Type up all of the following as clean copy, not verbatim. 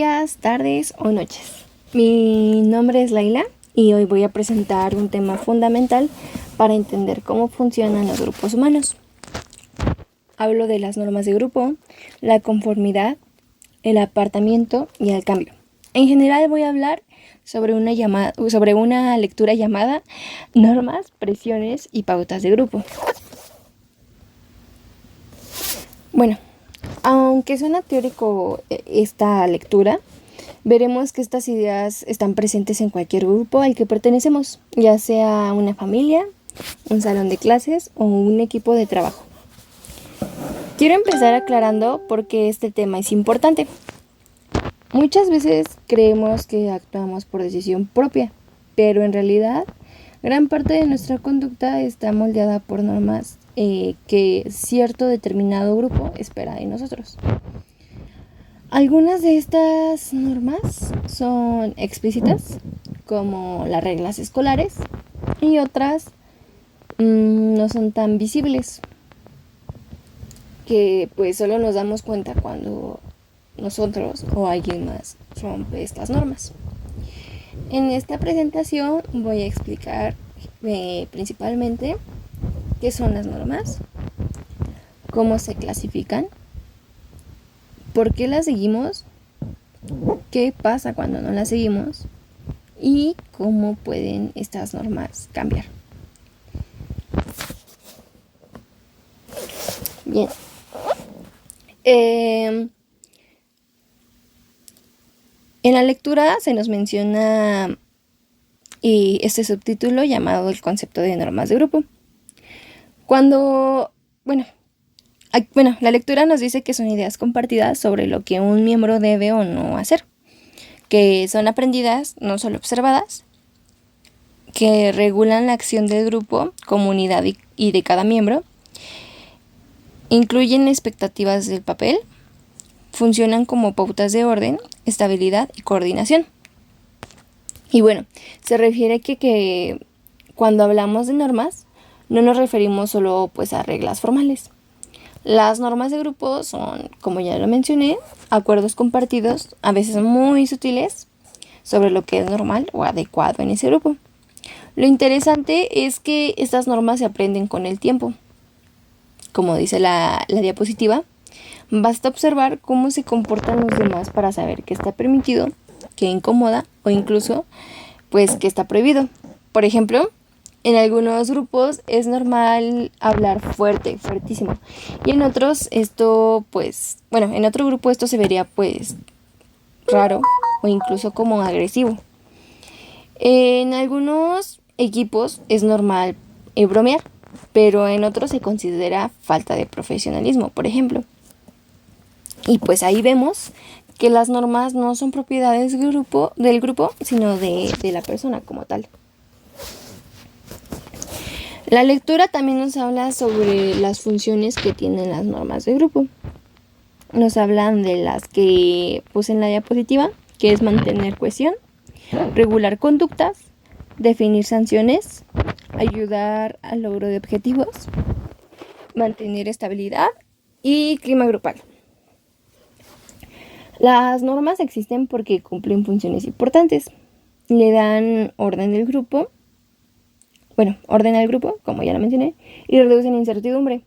Días, tardes o noches. Mi nombre es Laila y hoy voy a presentar un tema fundamental para entender cómo funcionan los grupos humanos. Hablo de las normas de grupo, la conformidad, el apartamiento y el cambio. En general voy a hablar sobre una lectura llamada Normas, Presiones y Pautas de Grupo. Bueno, aunque suena teórico esta lectura, veremos que estas ideas están presentes en cualquier grupo al que pertenecemos, ya sea una familia, un salón de clases o un equipo de trabajo. Quiero empezar aclarando por qué este tema es importante. Muchas veces creemos que actuamos por decisión propia, pero en realidad gran parte de nuestra conducta está moldeada por normas que cierto determinado grupo espera de nosotros. Algunas de estas normas son explícitas, como las reglas escolares, y otras no son tan visibles, que pues solo nos damos cuenta cuando nosotros o alguien más rompe estas normas. En esta presentación voy a explicar principalmente qué son las normas, cómo se clasifican, por qué las seguimos, qué pasa cuando no las seguimos y cómo pueden estas normas cambiar. Bien. En la lectura se nos menciona este subtítulo llamado el concepto de normas de grupo. La lectura nos dice que son ideas compartidas sobre lo que un miembro debe o no hacer, que son aprendidas, no solo observadas, que regulan la acción del grupo, comunidad y de cada miembro, incluyen expectativas del papel, funcionan como pautas de orden, estabilidad y coordinación. Y bueno, se refiere que cuando hablamos de normas, no nos referimos solo pues a reglas formales. Las normas de grupo son, como ya lo mencioné, acuerdos compartidos, a veces muy sutiles, sobre lo que es normal o adecuado en ese grupo. Lo interesante es que estas normas se aprenden con el tiempo. Como dice la diapositiva, basta observar cómo se comportan los demás para saber qué está permitido, qué incomoda o incluso pues qué está prohibido. Por ejemplo, en algunos grupos es normal hablar fuertísimo. Y en otros en otro grupo esto se vería pues raro o incluso como agresivo. En algunos equipos es normal bromear, pero en otros se considera falta de profesionalismo, por ejemplo. Y pues ahí vemos que las normas no son propiedades del grupo, sino de la persona como tal. La lectura también nos habla sobre las funciones que tienen las normas de grupo. Nos hablan de las que puse en la diapositiva, que es mantener cohesión, regular conductas, definir sanciones, ayudar al logro de objetivos, mantener estabilidad y clima grupal. Las normas existen porque cumplen funciones importantes. Le dan orden al grupo, como ya lo mencioné, y reducen incertidumbre.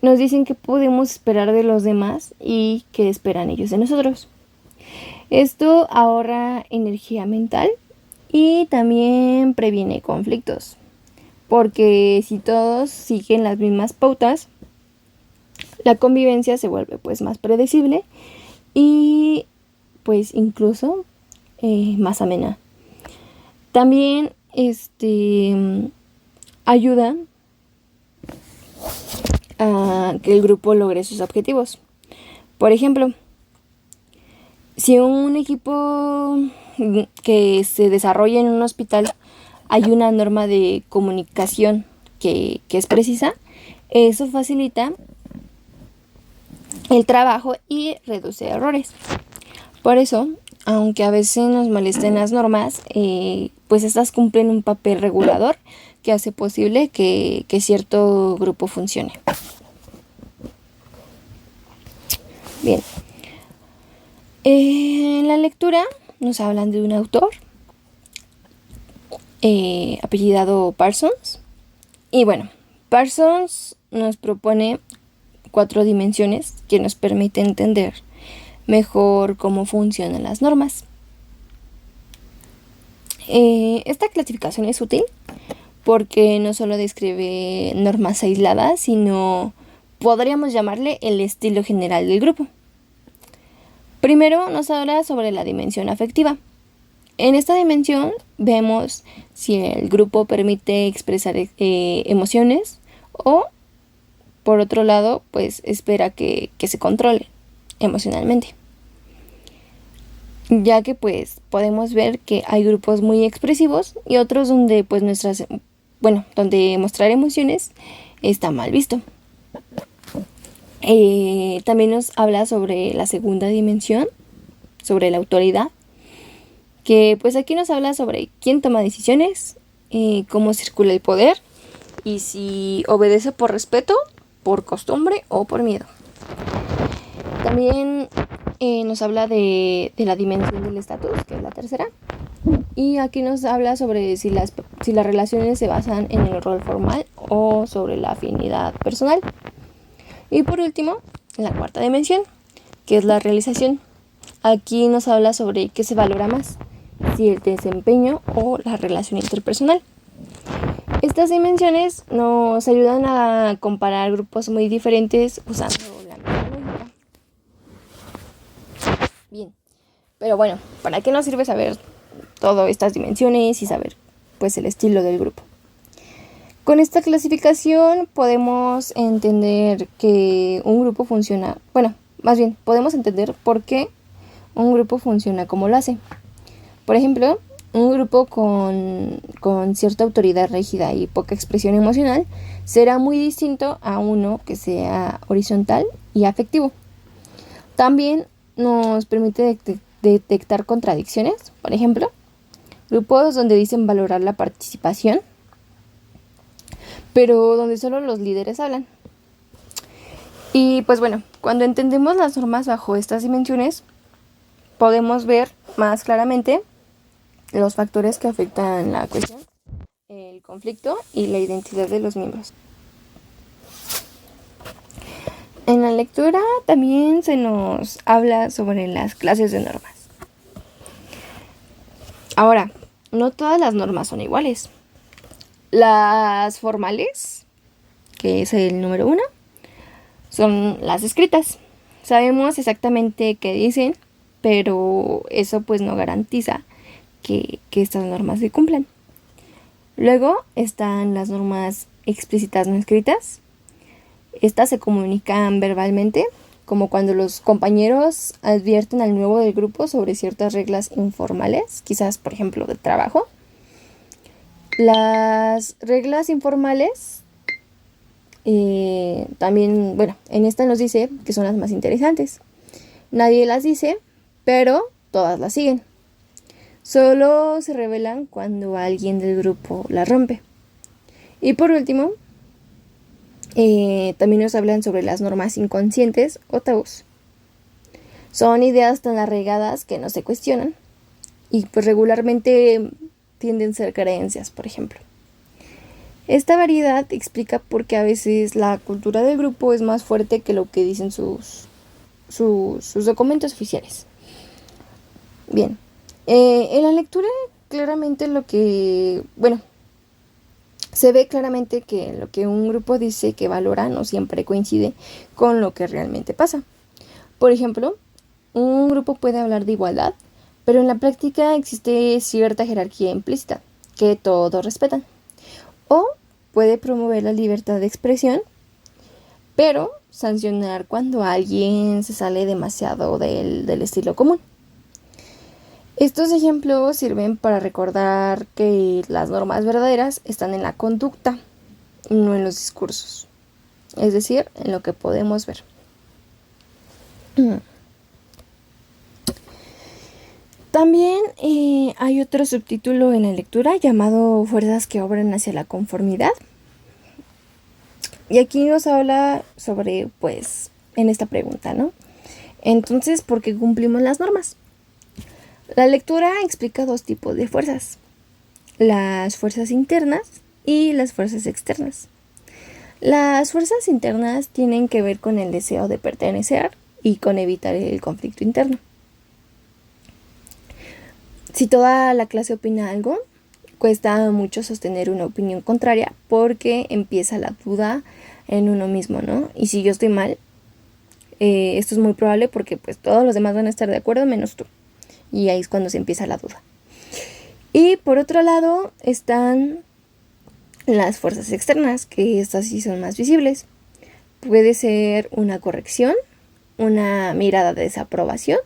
Nos dicen qué podemos esperar de los demás y qué esperan ellos de nosotros. Esto ahorra energía mental y también previene conflictos, porque si todos siguen las mismas pautas, la convivencia se vuelve pues más predecible y pues incluso más amena. También ayuda a que el grupo logre sus objetivos. Por ejemplo, si un equipo que se desarrolla en un hospital hay una norma de comunicación que es precisa, eso facilita el trabajo y reduce errores. Por eso, aunque a veces nos molesten las normas, pues estas cumplen un papel regulador que hace posible que cierto grupo funcione. Bien. En la lectura nos hablan de un autor apellidado Parsons. Y bueno, Parsons nos propone 4 dimensiones que nos permiten entender mejor cómo funcionan las normas. Esta clasificación es útil porque no solo describe normas aisladas, sino podríamos llamarle el estilo general del grupo. Primero nos habla sobre la dimensión afectiva. En esta dimensión vemos si el grupo permite expresar emociones o, por otro lado, pues espera que se controle emocionalmente. Ya que pues podemos ver que hay grupos muy expresivos y otros donde pues donde mostrar emociones está mal visto. También nos habla sobre la segunda dimensión, sobre la autoridad, que pues aquí nos habla sobre quién toma decisiones, cómo circula el poder y si obedece por respeto, por costumbre o por miedo. También nos habla de la dimensión del estatus, que es la tercera. Y aquí nos habla sobre si las relaciones se basan en el rol formal o sobre la afinidad personal. Y por último, la cuarta dimensión, que es la realización. Aquí nos habla sobre qué se valora más, si el desempeño o la relación interpersonal. Estas dimensiones nos ayudan a comparar grupos muy diferentes usando la misma lógica. Bien, pero bueno, ¿para qué nos sirve saber todas estas dimensiones y saber pues el estilo del grupo? Con esta clasificación podemos entender que un grupo funciona, podemos entender por qué un grupo funciona como lo hace. Por ejemplo, un grupo con cierta autoridad rígida y poca expresión emocional será muy distinto a uno que sea horizontal y afectivo. También nos permite detectar contradicciones. Por ejemplo, grupos donde dicen valorar la participación, pero donde solo los líderes hablan. Y pues bueno, cuando entendemos las normas bajo estas dimensiones, podemos ver más claramente los factores que afectan la cohesión, el conflicto y la identidad de los miembros. En la lectura también se nos habla sobre las clases de normas. Ahora, no todas las normas son iguales. Las formales, que es el número 1, son las escritas. Sabemos exactamente qué dicen, pero eso pues no garantiza que estas normas se cumplan. Luego están las normas explícitas no escritas. Estas se comunican verbalmente, como cuando los compañeros advierten al nuevo del grupo sobre ciertas reglas informales, quizás por ejemplo de trabajo. Las reglas informales también, en esta nos dice que son las más interesantes. Nadie las dice, pero todas las siguen. Solo se revelan cuando alguien del grupo la rompe. Y por último, también nos hablan sobre las normas inconscientes o tabús. Son ideas tan arraigadas que no se cuestionan y pues regularmente tienden a ser creencias, por ejemplo. Esta variedad explica por qué a veces la cultura del grupo es más fuerte que lo que dicen sus documentos oficiales. Bien, en la lectura claramente se ve claramente que lo que un grupo dice que valora no siempre coincide con lo que realmente pasa. Por ejemplo, un grupo puede hablar de igualdad, pero en la práctica existe cierta jerarquía implícita que todos respetan. O puede promover la libertad de expresión, pero sancionar cuando alguien se sale demasiado del estilo común. Estos ejemplos sirven para recordar que las normas verdaderas están en la conducta, no en los discursos, es decir, en lo que podemos ver. También hay otro subtítulo en la lectura llamado Fuerzas que obran hacia la conformidad. Y aquí nos habla sobre, en esta pregunta, ¿no? Entonces, ¿por qué cumplimos las normas? La lectura explica dos tipos de fuerzas: las fuerzas internas y las fuerzas externas. Las fuerzas internas tienen que ver con el deseo de pertenecer y con evitar el conflicto interno. Si toda la clase opina algo, cuesta mucho sostener una opinión contraria porque empieza la duda en uno mismo, ¿no? Y si yo estoy mal, esto es muy probable porque pues todos los demás van a estar de acuerdo menos tú. Y ahí es cuando se empieza la duda. Y por otro lado están las fuerzas externas, que estas sí son más visibles. Puede ser una corrección, una mirada de desaprobación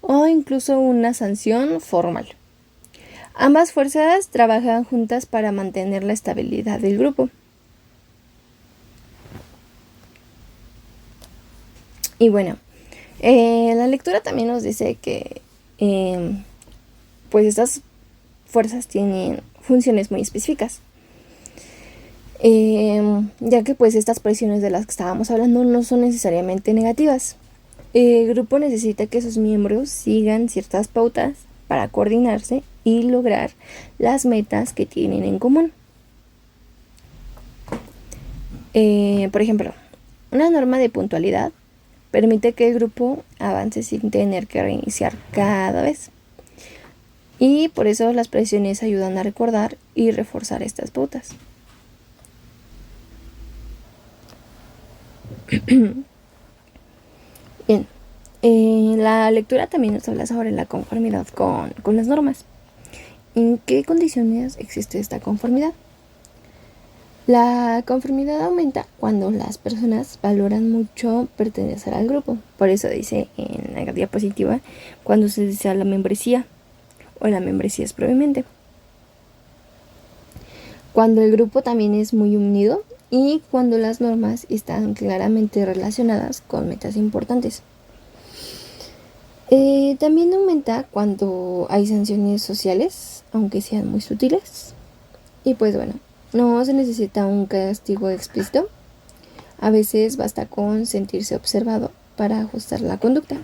o incluso una sanción formal. Ambas fuerzas trabajan juntas para mantener la estabilidad del grupo. Y bueno, la lectura también nos dice que pues estas fuerzas tienen funciones muy específicas. Ya que pues estas presiones de las que estábamos hablando no son necesariamente negativas. El grupo necesita que sus miembros sigan ciertas pautas para coordinarse y lograr las metas que tienen en común. Por ejemplo, una norma de puntualidad permite que el grupo avance sin tener que reiniciar cada vez. Y por eso las presiones ayudan a recordar y reforzar estas pautas. Bien, la lectura también nos habla sobre la conformidad con las normas. ¿En qué condiciones existe esta conformidad? La conformidad aumenta cuando las personas valoran mucho pertenecer al grupo. Por eso dice en la diapositiva cuando se desea la membresía o la membresía es propiamente. Cuando el grupo también es muy unido y cuando las normas están claramente relacionadas con metas importantes. También aumenta cuando hay sanciones sociales, aunque sean muy sutiles. Y pues bueno, no se necesita un castigo explícito. A veces basta con sentirse observado para ajustar la conducta.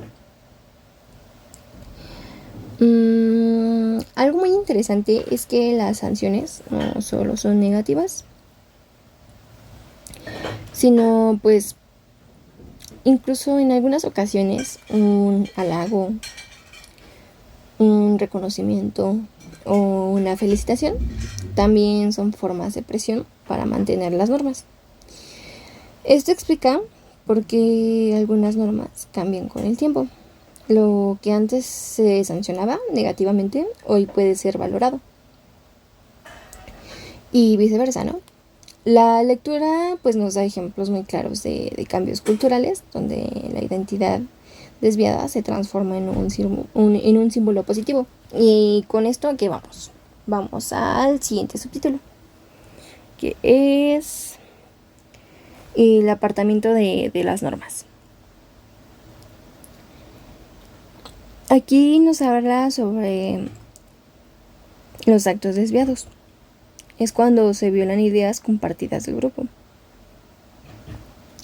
Algo muy interesante es que las sanciones no solo son negativas, sino pues incluso en algunas ocasiones un halago, un reconocimiento o una felicitación también son formas de presión para mantener las normas. Esto explica por qué algunas normas cambian con el tiempo. Lo que antes se sancionaba negativamente hoy puede ser valorado. Y viceversa, ¿no? La lectura pues nos da ejemplos muy claros de cambios culturales donde la identidad desviada se transforma en un símbolo positivo. Y con esto, ¿a qué vamos? Vamos al siguiente subtítulo, que es el apartamiento de las normas. Aquí nos habla sobre los actos desviados. Es cuando se violan ideas compartidas del grupo.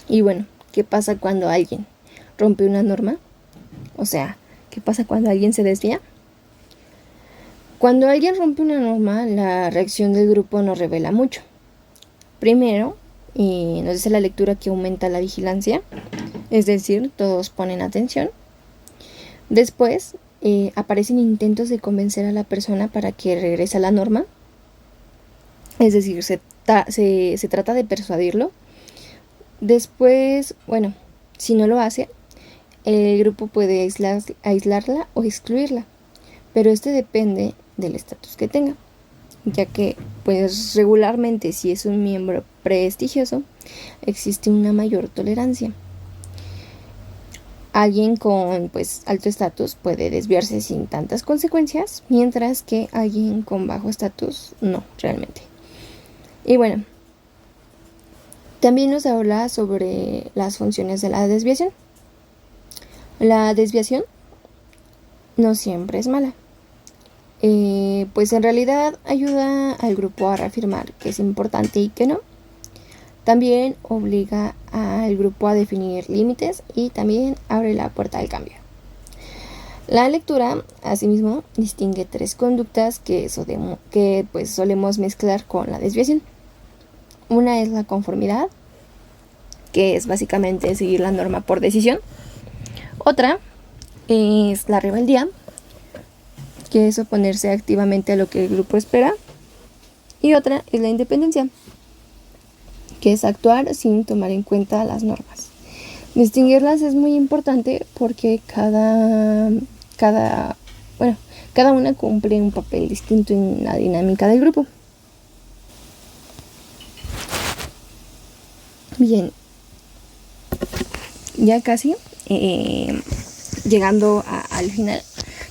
Y bueno, ¿qué pasa cuando alguien rompe una norma? O sea, ¿qué pasa cuando alguien se desvía? Cuando alguien rompe una norma, la reacción del grupo nos revela mucho. Primero, nos dice la lectura que aumenta la vigilancia, es decir, todos ponen atención. Después, aparecen intentos de convencer a la persona para que regrese a la norma. Es decir, se trata de persuadirlo. Después, bueno, si no lo hace, el grupo puede aislarla o excluirla. Pero depende del estatus que tenga, ya que pues regularmente si es un miembro prestigioso existe una mayor tolerancia. Alguien con pues alto estatus puede desviarse sin tantas consecuencias, mientras que alguien con bajo estatus no, realmente. Y bueno, también nos habla sobre las funciones de la desviación. La desviación no siempre es mala. Pues en realidad ayuda al grupo a reafirmar que es importante y que no. También obliga al grupo a definir límites y también abre la puerta al cambio. La lectura, asimismo, distingue tres conductas que pues, solemos mezclar con la desviación. Una es la conformidad, que es básicamente seguir la norma por decisión. Otra es la rebeldía, que es oponerse activamente a lo que el grupo espera. Y otra es la independencia, que es actuar sin tomar en cuenta las normas. Distinguirlas es muy importante porque cada una cumple un papel distinto en la dinámica del grupo. Bien, ya casi llegando al final,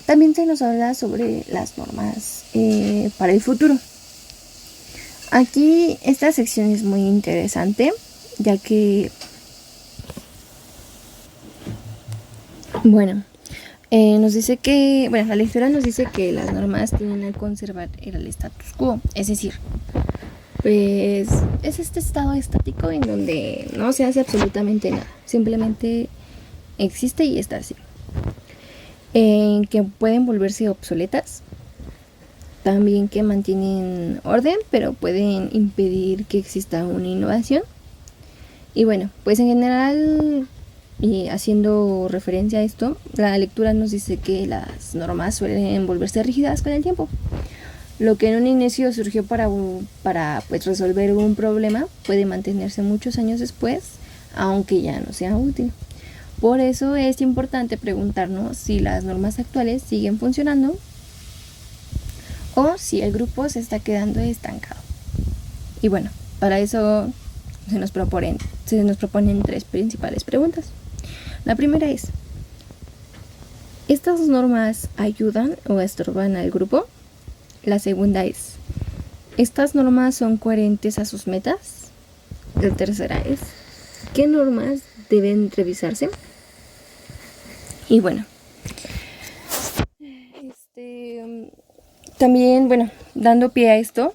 también se nos habla sobre las normas para el futuro. Aquí esta sección es muy interesante, ya que, nos dice que, la lectura nos dice que las normas tienden a conservar el status quo, es decir, pues es este estado estático en donde no se hace absolutamente nada, simplemente existe y está así. Que pueden volverse obsoletas, también que mantienen orden, pero pueden impedir que exista una innovación. Y bueno, pues en general, y haciendo referencia a esto, la lectura nos dice que las normas suelen volverse rígidas con el tiempo. Lo que en un inicio surgió para pues, resolver un problema puede mantenerse muchos años después, aunque ya no sea útil. Por eso es importante preguntarnos si las normas actuales siguen funcionando o si el grupo se está quedando estancado. Y bueno, para eso se nos proponen tres principales preguntas. La primera es: ¿estas normas ayudan o estorban al grupo? La segunda es: ¿estas normas son coherentes a sus metas? La tercera es: ¿qué normas deben revisarse? Y bueno, también, dando pie a esto,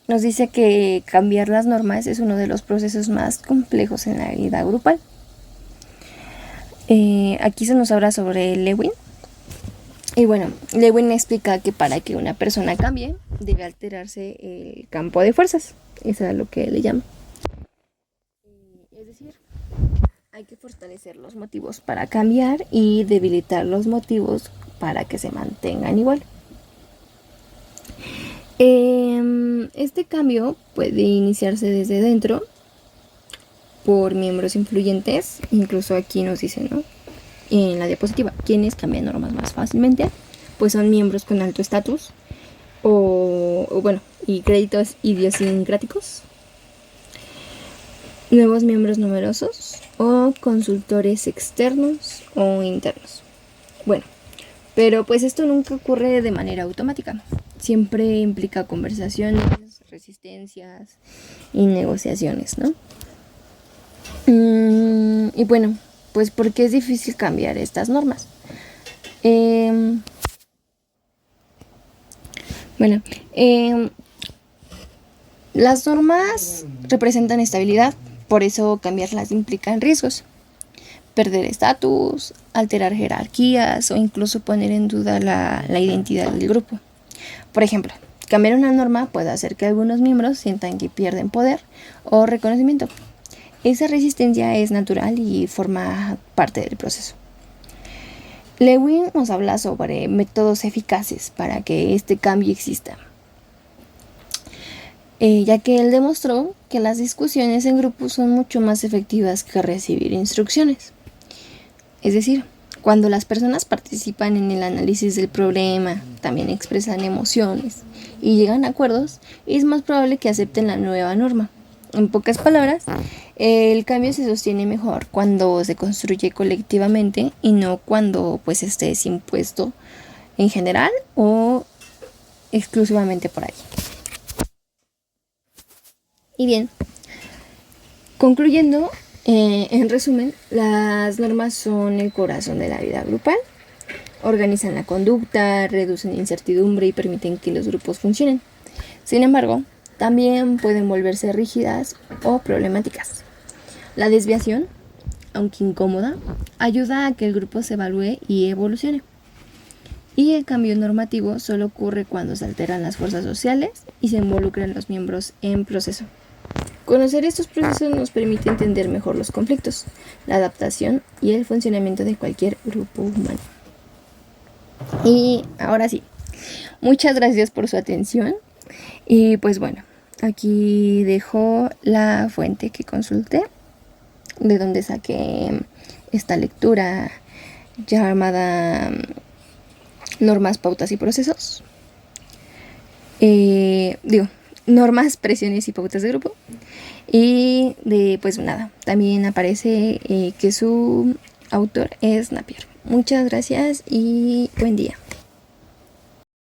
nos dice que cambiar las normas es uno de los procesos más complejos en la vida grupal. Aquí se nos habla sobre Lewin. Y bueno, Lewin explica que para que una persona cambie, debe alterarse el campo de fuerzas. Eso es lo que le llama. Es decir, hay que fortalecer los motivos para cambiar y debilitar los motivos para que se mantengan igual. Este cambio puede iniciarse desde dentro por miembros influyentes, incluso aquí nos dicen, ¿no?, en la diapositiva, quienes cambian normas más fácilmente, pues son miembros con alto estatus y créditos idiosincráticos, nuevos miembros numerosos o consultores externos o internos. Pero pues esto nunca ocurre de manera automática. Siempre implica conversaciones, resistencias y negociaciones, ¿no? Y bueno, pues ¿por qué es difícil cambiar estas normas? Las normas representan estabilidad, por eso cambiarlas implica riesgos. Perder estatus, alterar jerarquías o incluso poner en duda la identidad del grupo. Por ejemplo, cambiar una norma puede hacer que algunos miembros sientan que pierden poder o reconocimiento. Esa resistencia es natural y forma parte del proceso. Lewin nos habla sobre métodos eficaces para que este cambio exista, ya que él demostró que las discusiones en grupo son mucho más efectivas que recibir instrucciones. Es decir, cuando las personas participan en el análisis del problema, también expresan emociones y llegan a acuerdos, es más probable que acepten la nueva norma. En pocas palabras, el cambio se sostiene mejor cuando se construye colectivamente y no cuando pues este es impuesto en general o exclusivamente por ahí. Y bien, concluyendo, en resumen, las normas son el corazón de la vida grupal. Organizan la conducta, reducen incertidumbre y permiten que los grupos funcionen. Sin embargo, también pueden volverse rígidas o problemáticas. La desviación, aunque incómoda, ayuda a que el grupo se evalúe y evolucione. Y el cambio normativo solo ocurre cuando se alteran las fuerzas sociales y se involucran los miembros en proceso. Conocer estos procesos nos permite entender mejor los conflictos, la adaptación y el funcionamiento de cualquier grupo humano. Y ahora sí, muchas gracias por su atención. Y pues bueno, aquí dejo la fuente que consulté, de donde saqué esta lectura llamada Normas, Pautas y Procesos. Normas, Presiones y Pautas de Grupo. Y pues nada, también aparece que su autor es Napier. Muchas gracias y buen día.